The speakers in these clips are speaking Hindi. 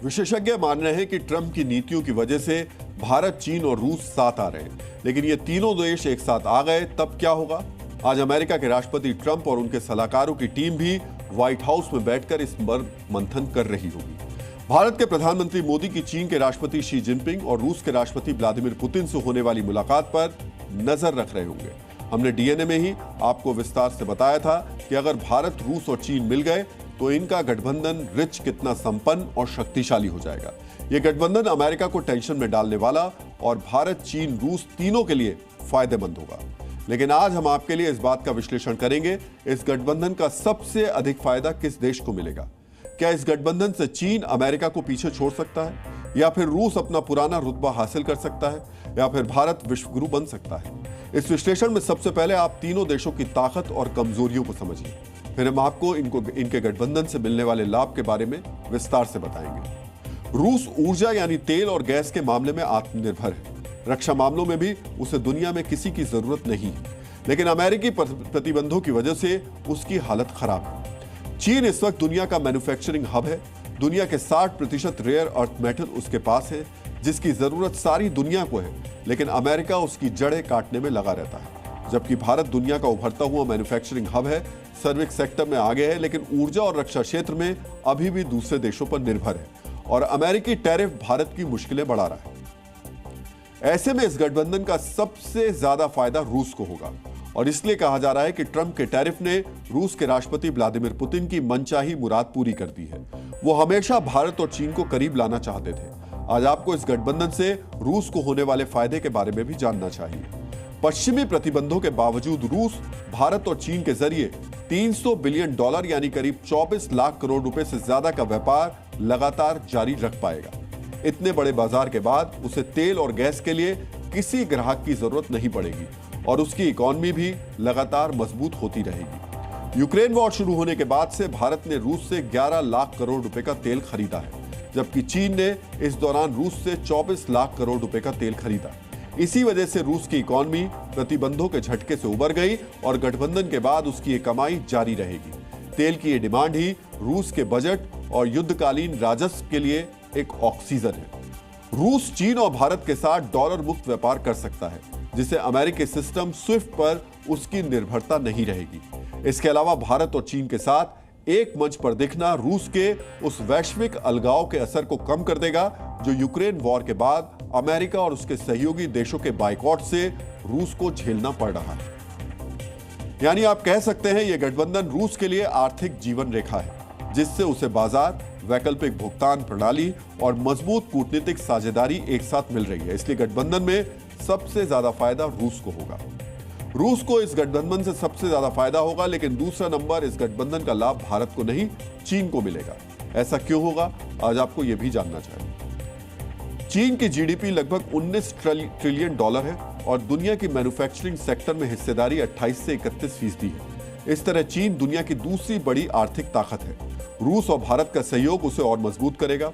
विशेषज्ञ मान रहे हैं कि ट्रंप की नीतियों की वजह से भारत, चीन और रूस साथ आ रहे हैं, लेकिन ये तीनों देश एक साथ आ गए तब क्या होगा? आज अमेरिका के राष्ट्रपति ट्रंप और उनके सलाहकारों की टीम भी व्हाइट हाउस में बैठकर इस पर मंथन कर रही होगी। भारत के प्रधानमंत्री मोदी की चीन के राष्ट्रपति शी जिनपिंग और रूस के राष्ट्रपति व्लादिमीर पुतिन से होने वाली मुलाकात पर नजर रख रहे होंगे। हमने डीएनए में ही आपको विस्तार से बताया था कि अगर भारत, रूस और चीन मिल गए तो इनका गठबंधन रिच कितना संपन्न और शक्तिशाली हो जाएगा। यह गठबंधन अमेरिका को टेंशन में डालने वाला और भारत, चीन, रूस तीनों के लिए फायदेमंद होगा। लेकिन आज हम आपके लिए इस बात का विश्लेषण करेंगे, इस गठबंधन का सबसे अधिक फायदा किस देश को मिलेगा? क्या इस गठबंधन से चीन अमेरिका को पीछे छोड़ सकता है, या फिर रूस अपना पुराना रुतबा हासिल कर सकता है, या फिर भारत विश्वगुरु बन सकता है? इस विश्लेषण में सबसे पहले आप तीनों देशों की ताकत और कमजोरियों को समझिए, फिर हम आपको इनके गठबंधन से मिलने वाले लाभ के बारे में विस्तार से बताएंगे। रूस ऊर्जा यानी तेल और गैस के मामले में आत्मनिर्भर है। रक्षा मामलों में भी उसे दुनिया में किसी की जरूरत नहीं है, लेकिन अमेरिकी प्रतिबंधों की वजह से उसकी हालत खराब है। चीन इस वक्त दुनिया का मैन्युफैक्चरिंग हब है। दुनिया के 60% रेयर अर्थ मेटल उसके पास है, जिसकी जरूरत सारी दुनिया को है, लेकिन अमेरिका उसकी जड़ें काटने में लगा रहता है। जबकि भारत दुनिया का उभरता हुआ मैन्युफैक्चरिंग हब है, सर्विस सेक्टर में आगे है, लेकिन ऊर्जा और रक्षा क्षेत्र में अभी भी दूसरे देशों पर निर्भर है और अमेरिकी टैरिफ भारत की मुश्किलें बढ़ा रहा है। ऐसे में इस गठबंधन का सबसे ज्यादा फायदा रूस को होगा और इसलिए कहा जा रहा है कि ट्रंप के टैरिफ ने रूस के राष्ट्रपति व्लादिमीर पुतिन की मनचाही मुराद पूरी कर दी है। वो हमेशा भारत और चीन को करीब लाना चाहते थे। आज आपको इस गठबंधन से रूस को होने वाले फायदे के बारे में भी जानना चाहिए। पश्चिमी प्रतिबंधों के बावजूद रूस भारत और चीन के जरिए $300 बिलियन यानी करीब 24 लाख करोड़ रुपए से ज्यादा का व्यापार लगातार जारी रख पाएगा। इतने बड़े बाजार के बाद उसे तेल और गैस के लिए किसी ग्राहक की जरूरत नहीं पड़ेगी और उसकी इकोनॉमी भी लगातार मजबूत होती रहेगी। यूक्रेन वॉर शुरू होने के बाद से भारत ने रूस से 11 लाख करोड़ रुपए का तेल खरीदा है, जबकि चीन ने इस दौरान रूस से 24 लाख करोड़ रुपए का तेल खरीदा। इसी वजह से रूस की इकोनॉमी प्रतिबंधों के झटके से उबर गई और गठबंधन के बाद उसकी ये कमाई जारी रहेगी। तेल की ये डिमांड ही रूस के बजट और युद्धकालीन राजस्व के लिए एक ऑक्सीजन है। रूस चीन और भारत के साथ डॉलर मुक्त व्यापार कर सकता है, जिससे अमेरिकी सिस्टम स्विफ्ट पर उसकी निर्भरता नहीं रहेगी। इसके अलावा भारत और चीन के साथ एक मंच पर दिखना रूस के उस वैश्विक अलगाव के असर को कम कर देगा जो यूक्रेन वॉर के बाद अमेरिका और उसके सहयोगी देशों के बाइकॉट से रूस को झेलना पड़ रहा है। यानी आप कह सकते हैं यह गठबंधन रूस के लिए आर्थिक जीवन रेखा है, जिससे उसे बाजार, वैकल्पिक भुगतान प्रणाली और मजबूत कूटनीतिक साझेदारी एक साथ मिल रही है। इसलिए गठबंधन में सबसे ज्यादा फायदा रूस को होगा। रूस को इस गठबंधन से सबसे ज्यादा फायदा होगा, लेकिन दूसरा नंबर इस गठबंधन का लाभ भारत को नहीं, चीन को मिलेगा। ऐसा क्यों होगा, आज आपको यह भी जानना चाहिए। चीन की जीडीपी लगभग $19 ट्रिलियन है और दुनिया की मैन्युफैक्चरिंग सेक्टर में हिस्सेदारी 28 से 31% है। इस तरह चीन दुनिया की दूसरी बड़ी आर्थिक ताकत है। रूस और भारत का सहयोग उसे और मजबूत करेगा।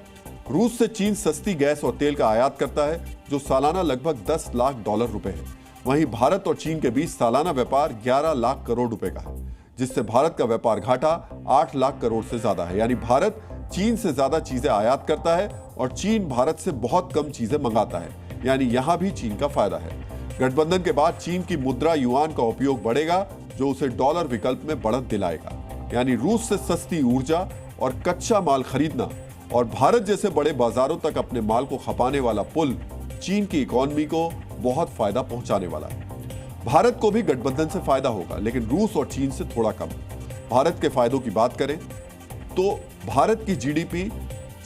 रूस से चीन सस्ती गैस और तेल का आयात करता है, जो सालाना लगभग $10 लाख रुपए है। वहीं भारत और चीन के बीच सालाना व्यापार 11 लाख करोड़ रुपए का है, जिससे भारत का व्यापार घाटा 8 लाख करोड़ से ज्यादा है। यानी भारत चीन से ज्यादा चीजें आयात करता है और चीन भारत से बहुत कम चीजें मंगाता है। यानी यहां भी चीन का फायदा है। गठबंधन के बाद चीन की मुद्रा युआन का उपयोग बढ़ेगा, जो उसे डॉलर विकल्प में बढ़त दिलाएगा। यानी रूस से सस्ती ऊर्जा और कच्चा माल खरीदना और भारत जैसे बड़े बाजारों तक अपने माल को खपाने वाला पुल चीन की इकोनॉमी को बहुत फायदा पहुंचाने वाला है। भारत को भी गठबंधन से फायदा होगा, लेकिन रूस और चीन से थोड़ा कम। भारत के फायदों की बात करें तो भारत की जीडीपी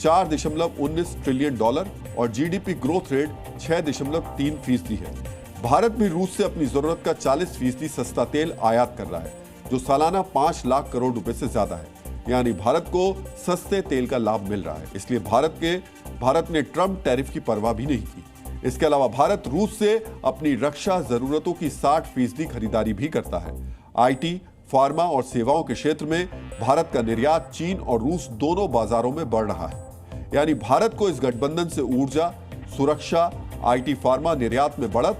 $4.19 ट्रिलियन और जीडीपी ग्रोथ रेट 6.3% है। भारत भी रूस से अपनी जरूरत का 40% सस्ता तेल आयात कर रहा है, जो सालाना 5 लाख करोड़ रुपए से ज्यादा है। यानी भारत को सस्ते तेल का लाभ मिल रहा है। इसलिए भारत ने ट्रंप टैरिफ की परवाह भी नहीं की। इसके अलावा भारत रूस से अपनी रक्षा जरूरतों की 60% खरीदारी भी करता है। आईटी, फार्मा और सेवाओं के क्षेत्र में भारत का निर्यात चीन और रूस दोनों बाजारों में बढ़ रहा है। यानी भारत को इस गठबंधन से ऊर्जा, सुरक्षा, आईटी, फार्मा निर्यात में बढ़त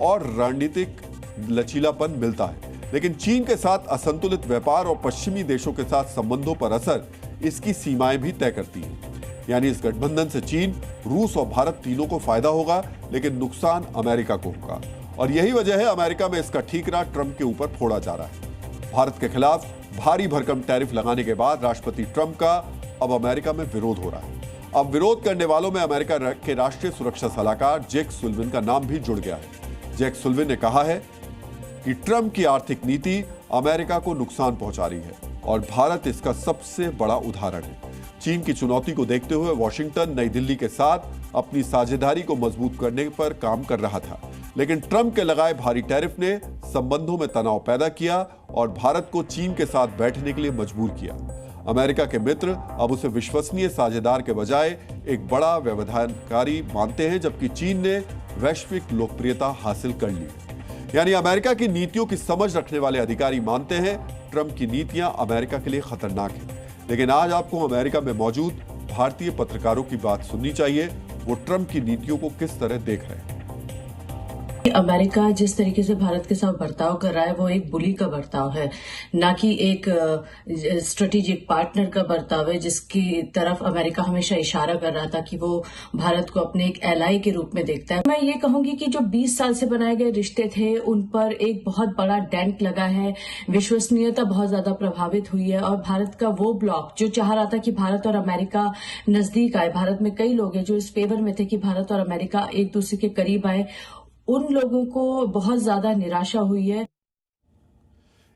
और रणनीतिक लचीलापन मिलता है। लेकिन चीन के साथ असंतुलित व्यापार और पश्चिमी देशों के साथ संबंधों पर असर इसकी सीमाएं भी तय करती हैं। यानी इस गठबंधन से चीन, रूस और भारत तीनों को फायदा होगा, लेकिन नुकसान अमेरिका को होगा। और यही वजह है अमेरिका में इसका ठीकरा ट्रंप के ऊपर फोड़ा जा रहा है। भारत के खिलाफ भारी भरकम टैरिफ लगाने के बाद राष्ट्रपति ट्रंप का अब अमेरिका में विरोध हो रहा है। अब विरोध करने वालों में अमेरिका के राष्ट्रीय सुरक्षा सलाहकार जैक सुलिवन का नाम भी जुड़ गया है। जैक सुलिवन ने कहा है कि ट्रंप की आर्थिक नीति अमेरिका को नुकसान पहुंचा रही है और भारत इसका सबसे बड़ा उदाहरण है। चीन की चुनौती को देखते हुए वॉशिंगटन नई दिल्ली के साथ अपनी साझेदारी को मजबूत करने पर काम कर रहा था, लेकिन ट्रंप के लगाए भारी टैरिफ ने संबंधों में तनाव पैदा किया और भारत को चीन के साथ बैठने के लिए मजबूर किया। अमेरिका के मित्र अब उसे विश्वसनीय साझेदार के बजाय एक बड़ा व्यवधानकारी मानते हैं, जबकि चीन ने वैश्विक लोकप्रियता हासिल कर ली। यानी अमेरिका की नीतियों की समझ रखने वाले अधिकारी मानते हैं ट्रंप की नीतियां अमेरिका के लिए खतरनाक हैं। लेकिन आज आपको अमेरिका में मौजूद भारतीय पत्रकारों की बात सुननी चाहिए, वो ट्रंप की नीतियों को किस तरह देख रहे हैं। अमेरिका जिस तरीके से भारत के साथ बर्ताव कर रहा है वो एक बुली का बर्ताव है, ना कि एक स्ट्रेटेजिक पार्टनर का बर्ताव है, जिसकी तरफ अमेरिका हमेशा इशारा कर रहा था कि वो भारत को अपने एक एलाई के रूप में देखता है। मैं ये कहूंगी कि जो 20 साल से बनाए गए रिश्ते थे उन पर एक बहुत बड़ा डेंट लगा है, विश्वसनीयता बहुत ज्यादा प्रभावित हुई है और भारत का वो ब्लॉक जो चाह रहा था कि भारत और अमेरिका नजदीक आए, भारत में कई लोग हैं जो इस फेवर में थे कि भारत और अमेरिका एक दूसरे के करीब आए, उन लोगों को बहुत ज्यादा निराशा हुई है।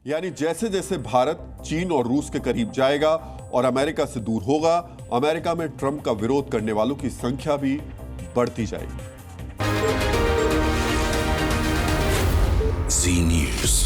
यानी जैसे जैसे भारत चीन और रूस के करीब जाएगा और अमेरिका से दूर होगा, अमेरिका में ट्रंप का विरोध करने वालों की संख्या भी बढ़ती जाएगी। जी न्यूज़।